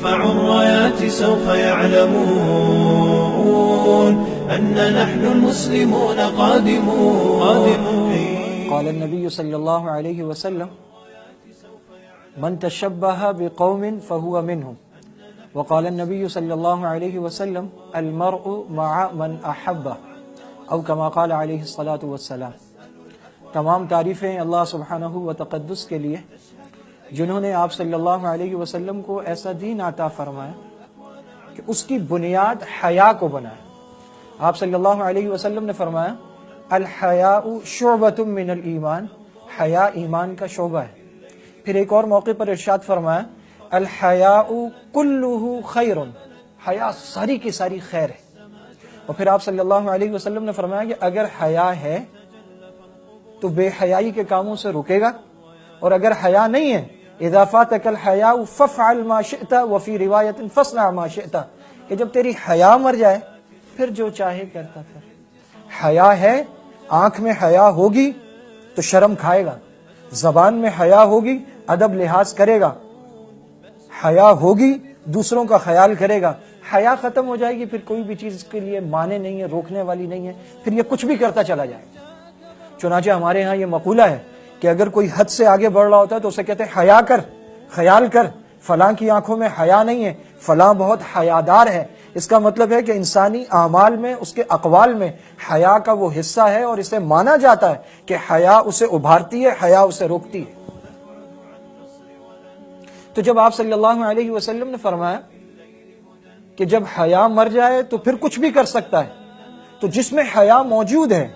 نرفع الرايات سوف يعلمون أن نحن المسلمون قادمون. قال النبي صلى الله عليه وسلم من تشبه بقوم فهو منهم. وقال النبي صلى الله عليه وسلم المرء مع من أحبه او كما قال علیہ الصلاۃ والسلام. تمام تعریفیں اللہ سبحانہ و تقدس کے لیے جنہوں نے آپ صلی اللہ علیہ وسلم کو ایسا دین عطا فرمایا کہ اس کی بنیاد حیا کو بنایا. آپ صلی اللہ علیہ وسلم نے فرمایا الحیاء شعبۃ من الایمان، حیا ایمان کا شعبہ ہے. پھر ایک اور موقع پر ارشاد فرمایا الحیاء کلہ خیر، حیا ساری کی ساری خیر ہے. اور پھر آپ صلی اللہ علیہ وسلم نے فرمایا کہ اگر حیا ہے تو بے حیائی کے کاموں سے رکے گا، اور اگر حیا نہیں ہے اذا فاتک الحیاء فافعل ما شئت وفی روایت فاصنع ما شئت، کہ جب تیری حیا مر جائے پھر جو چاہے کرتا پھر. حیا ہے، آنکھ میں حیا ہوگی تو شرم کھائے گا، زبان میں حیا ہوگی ادب لحاظ کرے گا، حیا ہوگی دوسروں کا خیال کرے گا. حیا ختم ہو جائے گی پھر کوئی بھی چیز اس کے لیے مانے نہیں ہے، روکنے والی نہیں ہے، پھر یہ کچھ بھی کرتا چلا جائے. چنانچہ ہمارے ہاں یہ مقولہ ہے کہ اگر کوئی حد سے آگے بڑھ رہا ہوتا ہے تو اسے کہتے ہیں حیا کر، خیال کر، فلاں کی آنکھوں میں حیا نہیں ہے، فلاں بہت حیادار ہے. اس کا مطلب ہے کہ انسانی اعمال میں، اس کے اقوال میں حیا کا وہ حصہ ہے، اور اسے مانا جاتا ہے کہ حیا اسے ابھارتی ہے، حیا اسے روکتی ہے. تو جب آپ صلی اللہ علیہ وسلم نے فرمایا کہ جب حیا مر جائے تو پھر کچھ بھی کر سکتا ہے، تو جس میں حیا موجود ہے،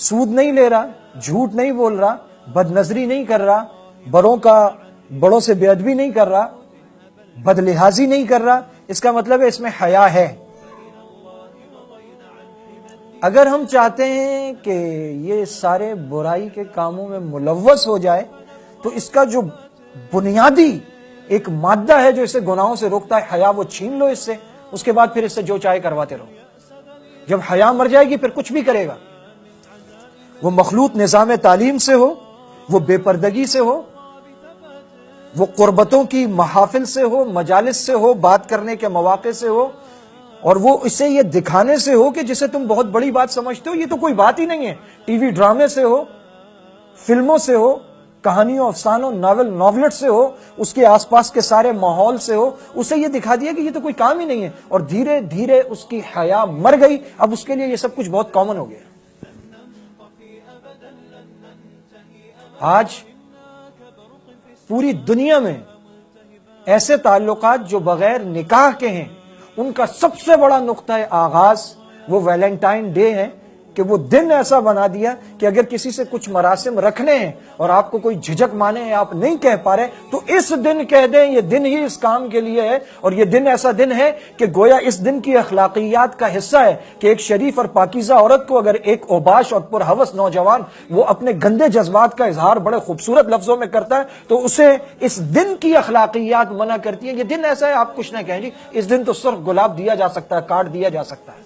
سود نہیں لے رہا، جھوٹ نہیں بول رہا، بد نظری نہیں کر رہا، بڑوں سے بے ادبی نہیں کر رہا، بد لحاظی نہیں کر رہا، اس کا مطلب ہے اس میں حیا ہے. اگر ہم چاہتے ہیں کہ یہ سارے برائی کے کاموں میں ملوث ہو جائے تو اس کا جو بنیادی ایک مادہ ہے جو اسے گناہوں سے روکتا ہے، حیا، وہ چھین لو اس سے، اس کے بعد پھر اس سے جو چاہے کرواتے رہو. جب حیا مر جائے گی پھر کچھ بھی کرے گا، وہ مخلوط نظام تعلیم سے ہو، وہ بے پردگی سے ہو، وہ قربتوں کی محافل سے ہو، مجالس سے ہو، بات کرنے کے مواقع سے ہو، اور وہ اسے یہ دکھانے سے ہو کہ جسے تم بہت بڑی بات سمجھتے ہو یہ تو کوئی بات ہی نہیں ہے، ٹی وی ڈرامے سے ہو، فلموں سے ہو، کہانیوں، افسانوں، ناولٹ سے ہو، اس کے آس پاس کے سارے ماحول سے ہو، اسے یہ دکھا دیا کہ یہ تو کوئی کام ہی نہیں ہے، اور دھیرے دھیرے اس کی حیا مر گئی. اب اس کے لیے یہ سب کچھ بہت کامن ہو گیا. آج پوری دنیا میں ایسے تعلقات جو بغیر نکاح کے ہیں، ان کا سب سے بڑا نقطہ آغاز وہ ویلنٹائن ڈے ہے کہ وہ دن ایسا بنا دیا کہ اگر کسی سے کچھ مراسم رکھنے ہیں اور آپ کو کوئی جھجک مانے ہیں، آپ نہیں کہہ پا رہے، تو اس دن کہہ دیں یہ دن ہی اس کام کے لیے ہے. اور یہ دن ایسا دن ہے کہ گویا اس دن کی اخلاقیات کا حصہ ہے کہ ایک شریف اور پاکیزہ عورت کو اگر ایک اوباش اور پرہوس نوجوان وہ اپنے گندے جذبات کا اظہار بڑے خوبصورت لفظوں میں کرتا ہے تو اسے اس دن کی اخلاقیات منع کرتی ہیں. یہ دن ایسا ہے آپ کچھ نہ کہیں جی، اس دن تو صرف گلاب دیا جا سکتا ہے، کارڈ دیا جا سکتا ہے.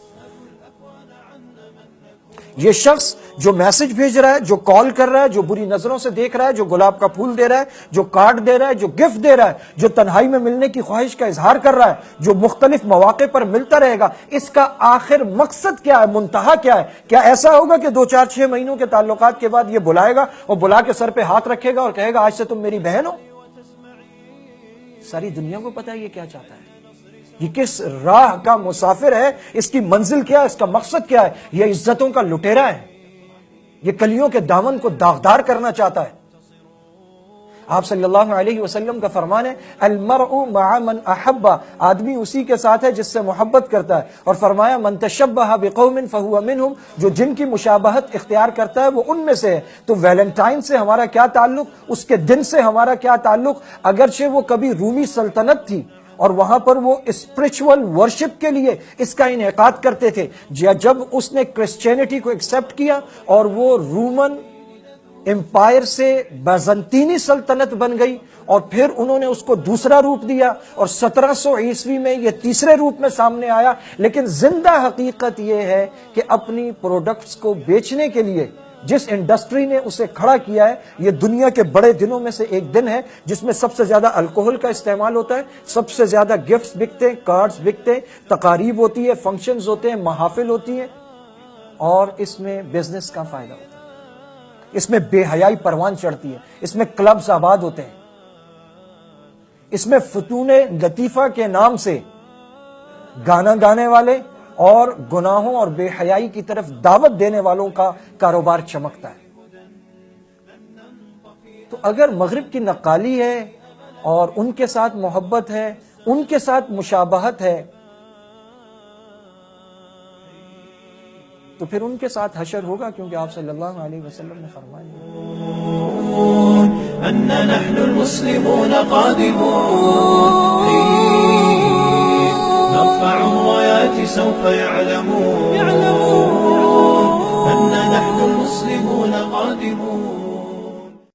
یہ شخص جو میسج بھیج رہا ہے، جو کال کر رہا ہے، جو بری نظروں سے دیکھ رہا ہے، جو گلاب کا پھول دے رہا ہے، جو کارڈ دے رہا ہے، جو گفٹ دے رہا ہے، جو تنہائی میں ملنے کی خواہش کا اظہار کر رہا ہے، جو مختلف مواقع پر ملتا رہے گا، اس کا آخر مقصد کیا ہے، منتہا کیا ہے؟ کیا ایسا ہوگا کہ 2-4-6 مہینوں کے تعلقات کے بعد یہ بلائے گا اور بلا کے سر پہ ہاتھ رکھے گا اور کہے گا آج سے تم میری بہن ہو؟ ساری دنیا کو پتا ہے یہ کیا چاہتا ہے، یہ کس راہ کا مسافر ہے، اس کی منزل کیا ہے، اس کا مقصد کیا ہے. یہ عزتوں کا لٹیرا ہے، یہ کلیوں کے دامن کو داغدار کرنا چاہتا ہے. آپ صلی اللہ علیہ وسلم کا فرمان ہے المرء مع من احب، آدمی اسی کے ساتھ ہے جس سے محبت کرتا ہے. اور فرمایا من تشبہ بقوم فہو منہم، جو جن کی مشابہت اختیار کرتا ہے وہ ان میں سے ہے. تو ویلنٹائن سے ہمارا کیا تعلق، اس کے دن سے ہمارا کیا تعلق؟ اگرچہ وہ کبھی رومی سلطنت تھی اور وہاں پر وہ اسپرچول ورشپ کے لیے اس کا انعقاد کرتے تھے، جب اس نے کرسچینٹی کو ایکسپٹ کیا اور وہ رومن امپائر سے بیزنطینی سلطنت بن گئی اور پھر انہوں نے اس کو دوسرا روپ دیا اور 1700 عیسوی میں یہ تیسرے روپ میں سامنے آیا. لیکن زندہ حقیقت یہ ہے کہ اپنی پروڈکٹس کو بیچنے کے لیے جس انڈسٹری نے اسے کھڑا کیا ہے، یہ دنیا کے بڑے دنوں میں سے ایک دن ہے جس میں سب سے زیادہ الکوہل کا استعمال ہوتا ہے، سب سے زیادہ گفٹس بکتے ہیں، کارڈز بکتے ہیں، تقاریب ہوتی ہے، فنکشنز ہوتے ہیں، محافل ہوتی ہیں، اور اس میں بزنس کا فائدہ ہوتا ہے، اس میں بے حیائی پروان چڑھتی ہے، اس میں کلبز آباد ہوتے ہیں، اس میں فتون لطیفہ کے نام سے گانا گانے والے اور گناہوں اور بے حیائی کی طرف دعوت دینے والوں کا کاروبار چمکتا ہے۔ تو اگر مغرب کی نقالی ہے اور ان کے ساتھ محبت ہے، ان کے ساتھ مشابہت ہے، تو پھر ان کے ساتھ حشر ہوگا، کیونکہ آپ صلی اللہ علیہ وسلم نے فرمایا أن نحن المسلمون قادمون، نرفع الرايات سوف يعلمون أن نحن المسلمون